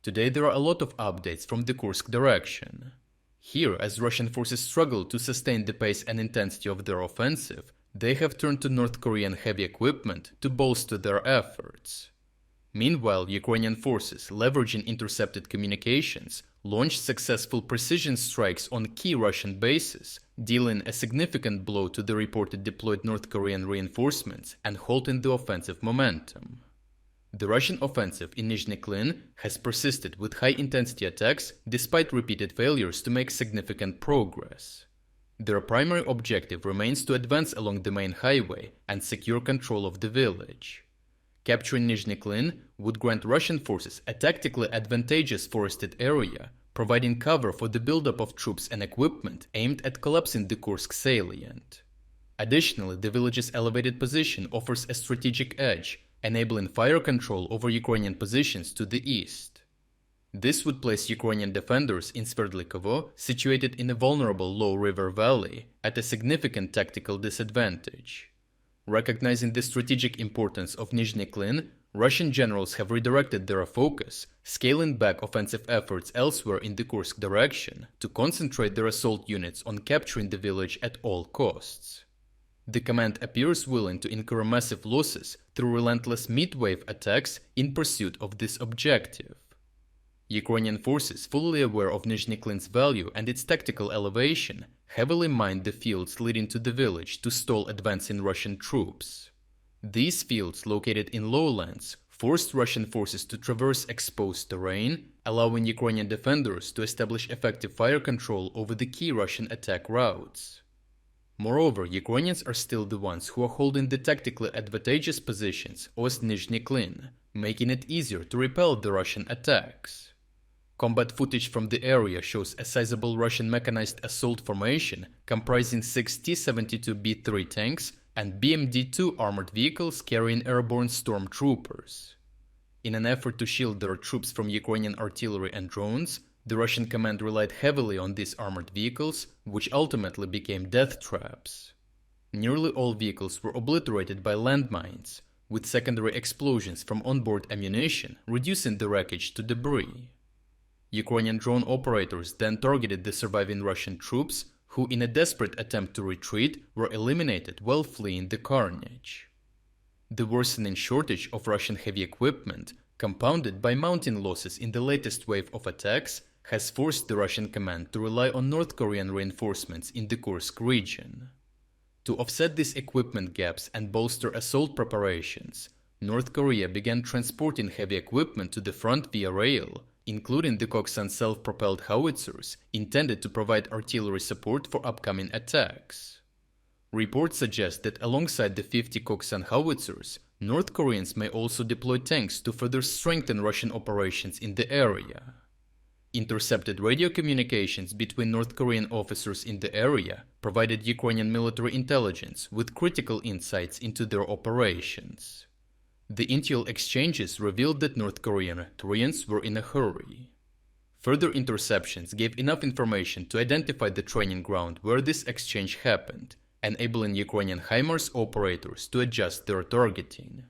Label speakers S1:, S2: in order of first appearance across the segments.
S1: Today there are a lot of updates from the Kursk direction. Here, as Russian forces struggle to sustain the pace and intensity of their offensive, they have turned to North Korean heavy equipment to bolster their efforts. Meanwhile, Ukrainian forces, leveraging intercepted communications, launched successful precision strikes on key Russian bases, dealing a significant blow to the reported deployed North Korean reinforcements and halting the offensive momentum. The Russian offensive in Nizhny Klin has persisted with high-intensity attacks despite repeated failures to make significant progress. Their primary objective remains to advance along the main highway and secure control of the village. Capturing Nizhny Klin would grant Russian forces a tactically advantageous forested area, providing cover for the buildup of troops and equipment aimed at collapsing the Kursk salient. Additionally, the village's elevated position offers a strategic edge, enabling fire control over Ukrainian positions to the east. This would place Ukrainian defenders in Sverdlikovo, situated in a vulnerable low river valley, at a significant tactical disadvantage. Recognizing the strategic importance of Nizhny Klin, Russian generals have redirected their focus, scaling back offensive efforts elsewhere in the Kursk direction to concentrate their assault units on capturing the village at all costs. The command appears willing to incur massive losses through relentless mid-wave attacks in pursuit of this objective. Ukrainian forces, fully aware of Nizhny Klin's value and its tactical elevation, heavily mined the fields leading to the village to stall advancing Russian troops. These fields, located in lowlands, forced Russian forces to traverse exposed terrain, allowing Ukrainian defenders to establish effective fire control over the key Russian attack routes. Moreover, Ukrainians are still the ones who are holding the tactically advantageous positions ost Nizhny Klin, making it easier to repel the Russian attacks. Combat footage from the area shows a sizable Russian mechanized assault formation comprising 6 T-72B3 tanks and BMD-2 armored vehicles carrying airborne stormtroopers. In an effort to shield their troops from Ukrainian artillery and drones, the Russian command relied heavily on these armored vehicles, which ultimately became death traps. Nearly all vehicles were obliterated by landmines, with secondary explosions from onboard ammunition reducing the wreckage to debris. Ukrainian drone operators then targeted the surviving Russian troops, who in a desperate attempt to retreat were eliminated while fleeing the carnage. The worsening shortage of Russian heavy equipment, compounded by mounting losses in the latest wave of attacks, has forced the Russian command to rely on North Korean reinforcements in the Kursk region. To offset these equipment gaps and bolster assault preparations, North Korea began transporting heavy equipment to the front via rail, including the Koksan self-propelled howitzers intended to provide artillery support for upcoming attacks. Reports suggest that alongside the 50 Koksan howitzers, North Koreans may also deploy tanks to further strengthen Russian operations in the area. Intercepted radio communications between North Korean officers in the area provided Ukrainian military intelligence with critical insights into their operations. The intel exchanges revealed that North Koreans were in a hurry. Further interceptions gave enough information to identify the training ground where this exchange happened, enabling Ukrainian HIMARS operators to adjust their targeting.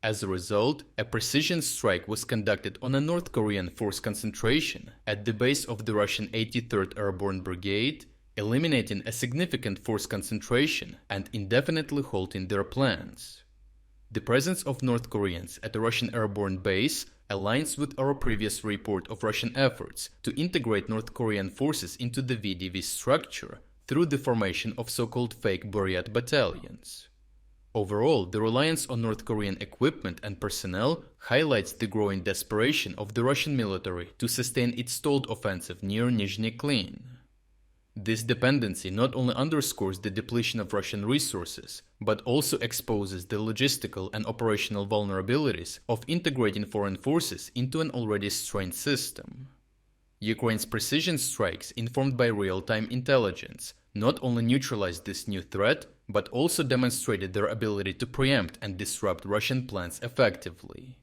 S1: As a result, a precision strike was conducted on a North Korean force concentration at the base of the Russian 83rd Airborne Brigade, eliminating a significant force concentration and indefinitely halting their plans. The presence of North Koreans at a Russian airborne base aligns with our previous report of Russian efforts to integrate North Korean forces into the VDV structure through the formation of so-called fake Buryat battalions. Overall, the reliance on North Korean equipment and personnel highlights the growing desperation of the Russian military to sustain its stalled offensive near Nizhny Klin. This dependency not only underscores the depletion of Russian resources, but also exposes the logistical and operational vulnerabilities of integrating foreign forces into an already strained system. Ukraine's precision strikes, informed by real-time intelligence, not only neutralized this new threat, but also demonstrated their ability to preempt and disrupt Russian plans effectively.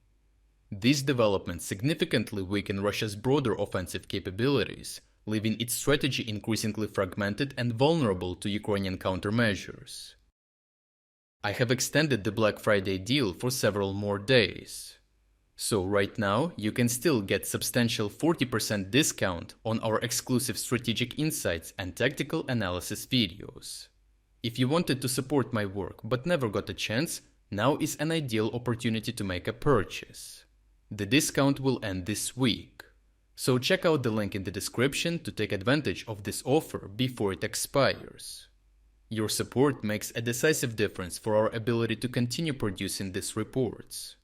S1: These developments significantly weaken Russia's broader offensive capabilities, leaving its strategy increasingly fragmented and vulnerable to Ukrainian countermeasures. I have extended the Black Friday deal for several more days. So right now, you can still get substantial 40% discount on our exclusive strategic insights and tactical analysis videos. If you wanted to support my work but never got a chance, now is an ideal opportunity to make a purchase. The discount will end this week. So check out the link in the description to take advantage of this offer before it expires. Your support makes a decisive difference for our ability to continue producing these reports.